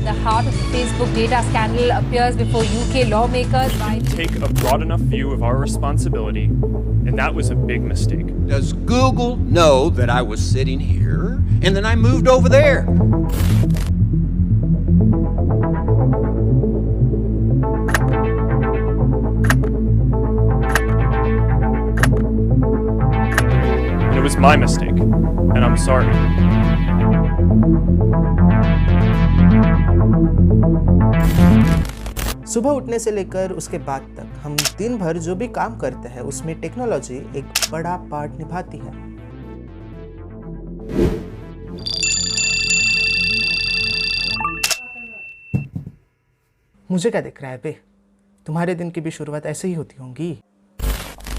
The heart of the Facebook data scandal appears before UK lawmakers by take a broad enough view of our responsibility, and that was a big mistake. Does Google know that I was sitting here and then I moved over there? It was my mistake, and I'm sorry. सुबह उठने से लेकर उसके बाद तक हम दिन भर जो भी काम करते हैं उसमें टेक्नोलॉजी एक बड़ा पार्ट निभाती है। मुझे क्या दिख रहा है बे? तुम्हारे दिन की भी शुरुआत ऐसे ही होती होंगी।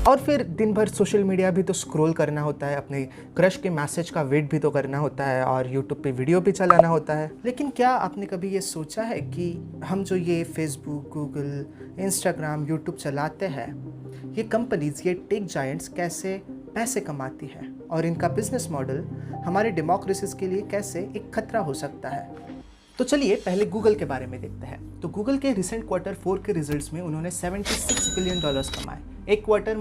और फिर दिन भर सोशल मीडिया भी तो स्क्रॉल करना होता है, अपने क्रश के मैसेज का वेट भी तो करना होता है और यूट्यूब पे वीडियो भी चलाना होता है। लेकिन क्या आपने कभी ये सोचा है कि हम जो ये फेसबुक, गूगल, इंस्टाग्राम, यूट्यूब चलाते हैं, ये कंपनीज, ये टेक जायंट्स कैसे पैसे कमाती है और इनका बिजनेस मॉडल हमारे डेमोक्रेसीज के लिए कैसे एक खतरा हो सकता है? तो चलिए पहले गूगल के बारे में देखते हैं। तो गूगल के रिसेंट क्वार्टर 4 के रिजल्ट्स में उन्होंने $76 बिलियन कमाए। एक क्वार्टर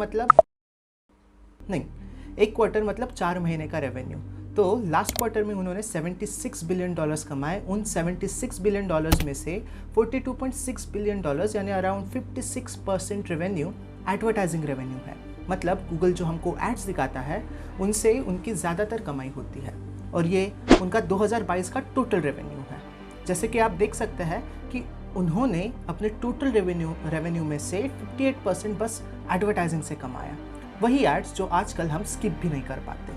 मतलब 4 महीने का रेवेन्यू। तो लास्ट क्वार्टर में उन्होंने $76 बिलियन कमाए। उन $76 बिलियन में से $42.6 बिलियन यानी अराउंड 56% रेवेन्यू एडवर्टाइजिंग रेवेन्यू है। मतलब गूगल जो हमको एड्स दिखाता है उनसे उनकी ज़्यादातर कमाई होती है और ये उनका 2022 का टोटल रेवेन्यू है। जैसे कि आप देख सकते हैं कि उन्होंने अपने टोटल रेवेन्यू में से 58% बस एडवर्टाइजिंग से कमाया, वही एड्स जो आजकल हम स्किप भी नहीं कर पाते।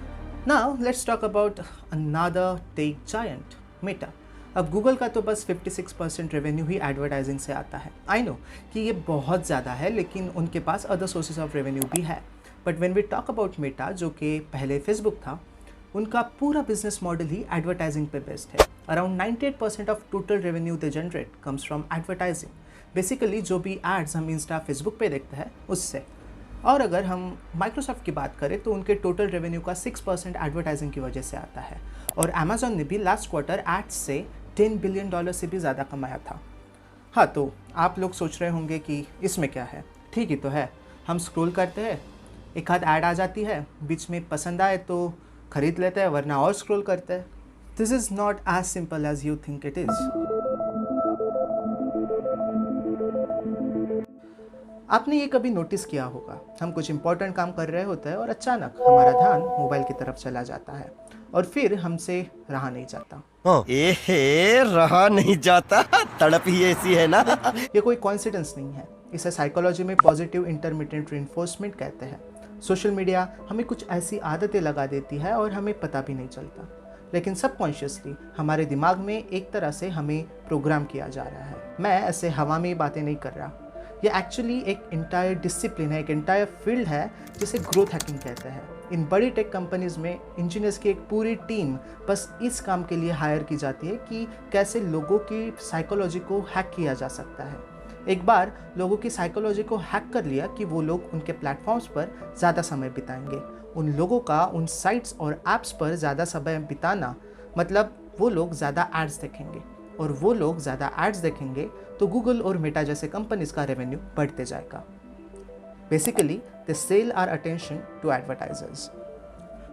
Now let's talk about another tech giant, Meta. अब गूगल का तो बस 56% रेवेन्यू ही एडवर्टाइजिंग से आता है। आई नो कि ये बहुत ज़्यादा है, लेकिन उनके पास अदर सोर्सेज ऑफ रेवेन्यू भी है। But when we talk about Meta, जो कि पहले फेसबुक था, उनका पूरा बिजनेस मॉडल ही एडवर्टाइजिंग पे बेस्ड है। Around 98% of total revenue they generate comes from advertising. Basically जो भी एड्स हम इंस्टा, फेसबुक पे देखते हैं उससे। और अगर हम माइक्रोसॉफ्ट की बात करें तो उनके टोटल रेवेन्यू का 6% एडवर्टाइजिंग की वजह से आता है। और अमेजॉन ने भी लास्ट क्वार्टर एड्स से $10 बिलियन से भी ज़्यादा कमाया था। हाँ, तो आप लोग सोच रहे होंगे कि इसमें क्या है? ठीक ही तो है, हम स्क्रॉल करते हैं, एक आध ऐड आ जाती है, बीच में पसंद आए तो खरीद लेते हैं, वरना और स्क्रॉल करते हैं। This is not as simple as you think it is. आपने ये कभी नोटिस किया होगा, हम कुछ इंपॉर्टेंट काम कर रहे होते हैं और अचानक हमारा ध्यान मोबाइल की तरफ चला जाता है और फिर हमसे रहा नहीं जाता। रहा नहीं जाता, तड़प ही ऐसी है ना। ये कोई कॉन्सिडेंस नहीं है, इसे साइकोलॉजी में पॉजिटिव इंटरमिटेंट रिइंफोर्समेंट कहते हैं। सोशल मीडिया हमें कुछ ऐसी आदतें लगा देती है और हमें पता भी नहीं चलता, लेकिन सबकॉन्शियसली हमारे दिमाग में एक तरह से हमें प्रोग्राम किया जा रहा है। मैं ऐसे हवा में बातें नहीं कर रहा, ये एक्चुअली एक इंटायर डिसिप्लिन है, एक इंटायर फील्ड है जिसे ग्रोथ हैकिंग कहते हैं। इन बड़ी टेक कंपनीज में इंजीनियर्स की एक पूरी टीम बस इस काम के लिए हायर की जाती है कि कैसे लोगों की साइकोलॉजी को हैक किया जा सकता है। एक बार लोगों की साइकोलॉजी को हैक कर लिया कि वो लोग उनके प्लेटफॉर्म्स पर ज़्यादा समय बिताएंगे। उन लोगों का उन साइट्स और ऐप्स पर ज़्यादा समय बिताना मतलब वो लोग ज़्यादा एड्स देखेंगे, और वो लोग ज़्यादा एड्स देखेंगे तो गूगल और मेटा जैसे कंपनीज का रेवेन्यू बढ़ते जाएगा। Basically they sell our attention to advertisers.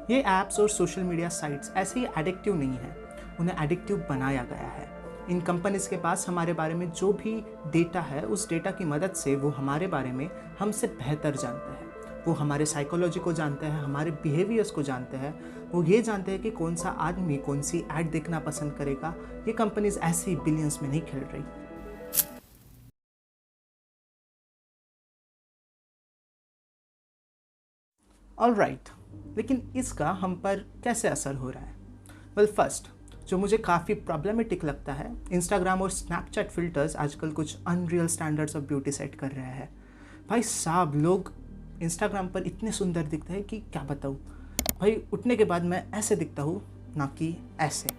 ये ऐप्स और सोशल मीडिया साइट्स ऐसे ही एडिक्टिव नहीं है, उन्हें एडिक्टिव बनाया गया है। इन कंपनीज के पास हमारे बारे में जो भी डेटा है, उस डेटा की मदद से वो हमारे बारे में हमसे बेहतर जानते हैं। वो हमारे साइकोलॉजी को जानते हैं, हमारे बिहेवियर्स को जानते हैं। वो ये जानते हैं कि कौन सा आदमी कौन सी ऐड देखना पसंद करेगा। ये कंपनीज ऐसे ही बिलियंस में नहीं खेल रही। ऑलराइट, लेकिन इसका हम पर कैसे असर हो रहा है? वेल, फर्स्ट जो मुझे काफ़ी प्रॉब्लमेटिक लगता है, इंस्टाग्राम और स्नैपचैट फिल्टर्स आजकल कुछ unreal standards of beauty set कर रहे हैं। भाई साहब, लोग इंस्टाग्राम पर इतने सुंदर दिखते हैं कि क्या बताऊँ। भाई उठने के बाद मैं ऐसे दिखता हूँ, ना कि ऐसे।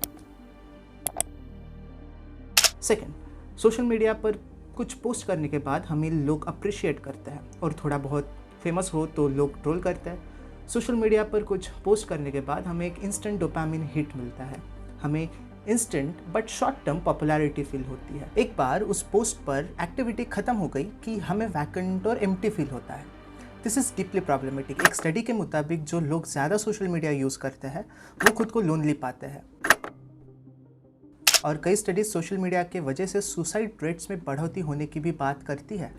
सेकंड, सोशल मीडिया पर कुछ पोस्ट करने के बाद हमें लोग अप्रिशिएट करते हैं और थोड़ा बहुत फेमस हो तो लोग ट्रोल करते हैं। सोशल मीडिया पर कुछ पोस्ट करने के बाद हमें एक इंस्टेंट डोपामिन हिट मिलता है, हमें instant but short term popularity feel होती है। एक बार उस पोस्ट पर एक्टिविटी खत्म हो गई कि हमें वैकेंट और एम्प्टी फील होता है। This is deeply problematic. एक स्टडी के मुताबिक जो लोग ज़्यादा सोशल मीडिया यूज़ करते हैं वो खुद को लोनली पाते हैं, और कई स्टडीज सोशल मीडिया के वजह से सुसाइड रेट्स में बढ़ोतरी होने की भी बात करती है।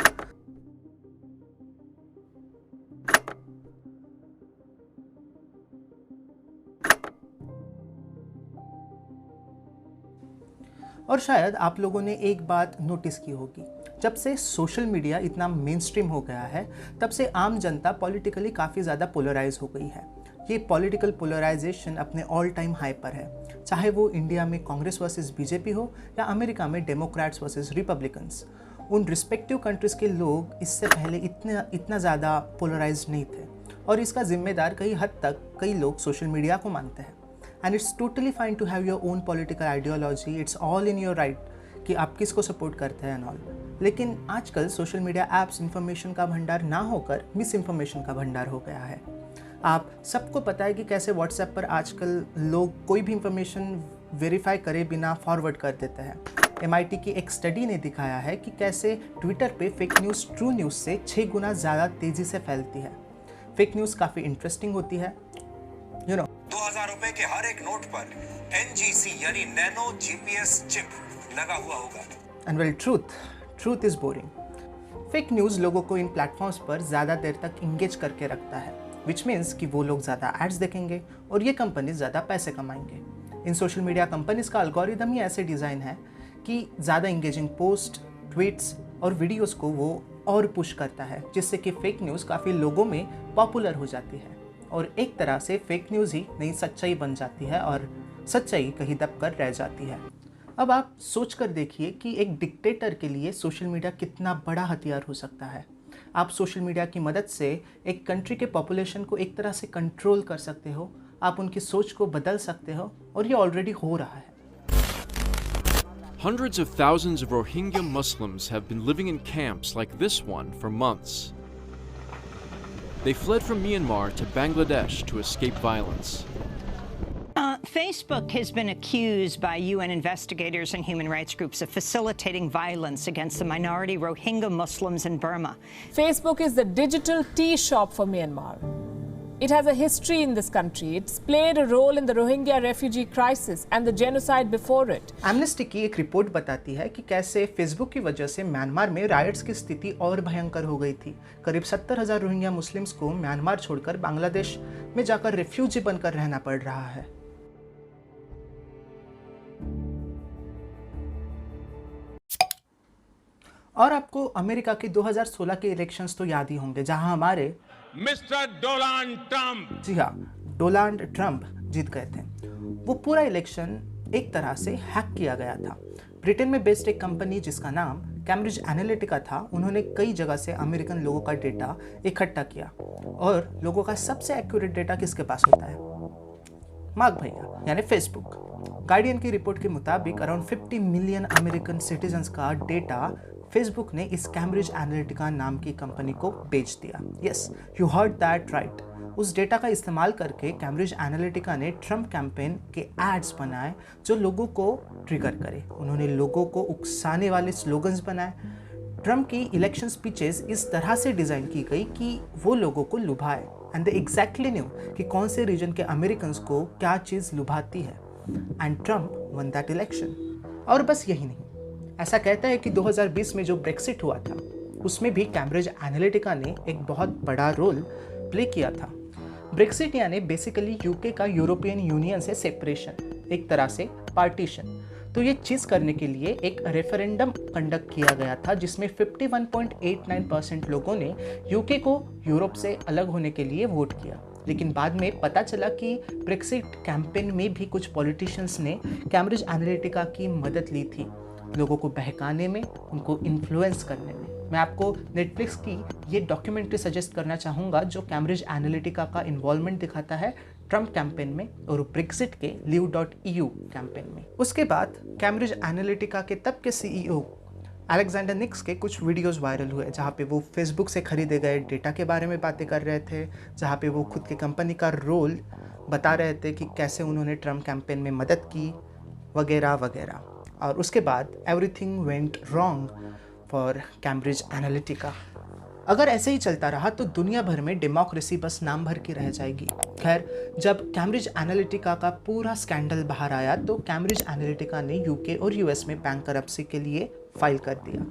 और शायद आप लोगों ने एक बात नोटिस की होगी, जब से सोशल मीडिया इतना मेन स्ट्रीम हो गया है तब से आम जनता पॉलिटिकली काफ़ी ज़्यादा पोलराइज हो गई है। ये पॉलिटिकल पोलराइजेशन अपने ऑल टाइम हाई पर है, चाहे वो इंडिया में कांग्रेस वर्सेस बीजेपी हो या अमेरिका में डेमोक्रेट्स वर्सेस रिपब्लिकन्स। उन रिस्पेक्टिव कंट्रीज़ के लोग इससे पहले इतना ज़्यादा पोलराइज नहीं थे, और इसका जिम्मेदार कई हद तक कई लोग सोशल मीडिया को मानते हैं। And it's totally fine to have your own political ideology, it's all in your right कि आप किसको सपोर्ट करते हैं एंड ऑल। लेकिन आजकल सोशल मीडिया ऐप्स इन्फॉर्मेशन का भंडार ना होकर मिस इन्फॉर्मेशन का भंडार हो गया है। आप सबको पता है कि कैसे व्हाट्सएप पर आजकल लोग कोई भी इंफॉर्मेशन वेरीफाई करे बिना फॉरवर्ड कर देते हैं। MIT की एक स्टडी ने दिखाया है कि कैसे ट्विटर पे फेक न्यूज़ ट्रू न्यूज़ से 6 गुना ज़्यादा तेज़ी से फैलती है। फेक न्यूज़ काफ़ी इंटरेस्टिंग होती है। 2000 रुपए के हर एक नोट पर NGC यानी नैनो GPS चिप लगा हुआ होगा। And well truth is boring. Fake news लोगों को इन प्लेटफॉर्म्स पर ज़्यादा देर तक इंगेज करके रखता है, विच मीन्स कि वो लोग ज़्यादा एड्स देखेंगे और ये कंपनीज ज़्यादा पैसे कमाएंगे। इन सोशल मीडिया कंपनीज का एल्गोरिदम ही ऐसे डिज़ाइन है कि ज़्यादा इंगेजिंग पोस्ट, ट्वीट्स और वीडियोस को वो और पुश करता है, जिससे कि फेक न्यूज़ काफ़ी लोगों में पॉपुलर हो जाती है, और एक तरह से फेक न्यूज़ ही नई सच्चाई बन जाती है और सच्चाई कहीं दब कर रह जाती है। अब आप सोच कर देखिए कि एक डिक्टेटर के लिए सोशल मीडिया कितना बड़ा हथियार हो सकता है। आप सोशल मीडिया की मदद से एक कंट्री के पॉपुलेशन को एक तरह से कंट्रोल कर सकते हो, आप उनकी सोच को बदल सकते हो, और ये ऑलरेडी हो रहा है। Hundreds of thousands of Rohingya Muslims have been living in camps like this one for months. They fled from Myanmar to Bangladesh to escape violence. Facebook has been accused by UN investigators and human rights groups of facilitating violence against the minority Rohingya Muslims in Burma. Facebook is the digital tea shop for Myanmar. It has a history in this country. It's played a role in the Rohingya refugee crisis and the genocide before it. Amnesty की एक report बताती है कि कैसे Facebook की वजह से Myanmar में राइट्स की स्थिति और भयंकर हो गई थी। करीब 70,000 रोहिंग्या मुस्लिम्स को म्यांमार छोड़कर बांग्लादेश में जाकर रेफ्यूजी बनकर रहना पड़ रहा है। और आपको अमेरिका के 2016 के इलेक्शंस तो याद ही होंगे, जहां हमारे मिस्टर डोनाल्ड ट्रंप, जी हाँ, डोनाल्ड ट्रंप जीत गए थे। वो पूरा इलेक्शन एक तरह से हैक किया गया था। ब्रिटेन में बेस्ड एक कंपनी जिसका नाम कैम्ब्रिज एनालिटिका था, उन्होंने कई जगह से अमेरिकन लोगों का डेटा इकट्ठा किया, और लोगों का सबसे एक्यूरेट डेटा किसके पास होता है? मार्क भैया यानी फेसबुक। गार्डियन की रिपोर्ट के मुताबिक अराउंड 50 मिलियन अमेरिकन सिटीजन्स का डेटा फेसबुक ने इस कैम्ब्रिज एनालिटिका नाम की कंपनी को बेच दिया। Yes, you heard that right. उस डेटा का इस्तेमाल करके कैम्ब्रिज एनालिटिका ने ट्रंप कैंपेन के एड्स बनाए जो लोगों को ट्रिगर करे। उन्होंने लोगों को उकसाने वाले स्लोगन्स बनाए। ट्रंप की इलेक्शन स्पीचेस इस तरह से डिज़ाइन की गई कि वो लोगों को लुभाए, एंड दे एग्जैक्टली न्यू कि कौन से रीजन के अमेरिकन्स को क्या चीज़ लुभाती है, and Trump one that election. और बस यही नहीं, ऐसा कहता है कि 2020 में जो ब्रेक्सिट हुआ था उसमें भी कैम्ब्रिज एनालिटिका ने एक बहुत बड़ा रोल प्ले किया था। ब्रेक्सिट यानी बेसिकली यूके का यूरोपियन यूनियन से सेपरेशन, एक तरह से पार्टीशन। तो ये चीज़ करने के लिए एक रेफरेंडम कंडक्ट किया गया था जिसमें 51.89% लोगों ने यूके को यूरोप से अलग होने के लिए वोट किया। लेकिन बाद में पता चला कि ब्रेक्सिट कैंपेन में भी कुछ पॉलिटिशियंस ने कैम्ब्रिज एनालिटिका की मदद ली थी, लोगों को बहकाने में, उनको इन्फ्लुएंस करने में। मैं आपको नेटफ्लिक्स की ये डॉक्यूमेंट्री सजेस्ट करना चाहूँगा जो कैम्ब्रिज एनालिटिका का इन्वॉल्वमेंट दिखाता है ट्रंप कैंपेन में और ब्रेक्सिट के live.eu कैंपेन में। उसके बाद कैम्ब्रिज एनालिटिका के तब के CEO अलेक्जेंडर निक्स के कुछ वीडियोस वायरल हुए जहाँ पे वो फेसबुक से खरीदे गए डेटा के बारे में बातें कर रहे थे, जहाँ पे वो खुद के कंपनी का रोल बता रहे थे कि कैसे उन्होंने ट्रंप कैंपेन में मदद की। वगैरह वगैरह। और उसके बाद everything went wrong for Cambridge Analytica. अगर ऐसे ही चलता रहा तो दुनिया भर में डेमोक्रेसी बस नाम भर की रह जाएगी। खैर, जब कैम्ब्रिज एनालिटिका का पूरा स्कैंडल बाहर आया तो कैम्ब्रिज एनालिटिका ने यूके और यूएस में बैंकरप्सी के लिए फाइल कर दिया।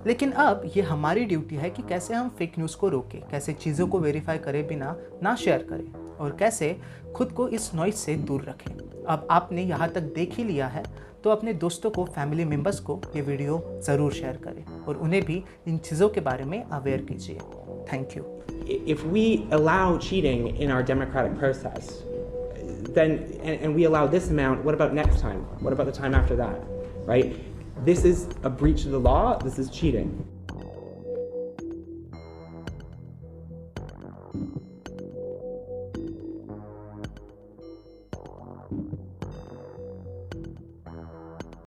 लेकिन अब ये हमारी ड्यूटी है कि कैसे हम फेक न्यूज़ को रोकें, कैसे चीज़ों को वेरीफाई करे बिना ना शेयर करें और कैसे खुद को इस नॉइज़ से दूर रखें। अब आपने यहाँ तक देख ही लिया है तो अपने दोस्तों को, फैमिली मेम्बर्स को ये वीडियो ज़रूर शेयर करें और उन्हें भी इन चीज़ों के बारे में अवेयर कीजिए। Thank you. If we allow cheating in our democratic process, then and we allow this amount, what about next time? What about the time after that? Right? This is a breach of the law. This is cheating.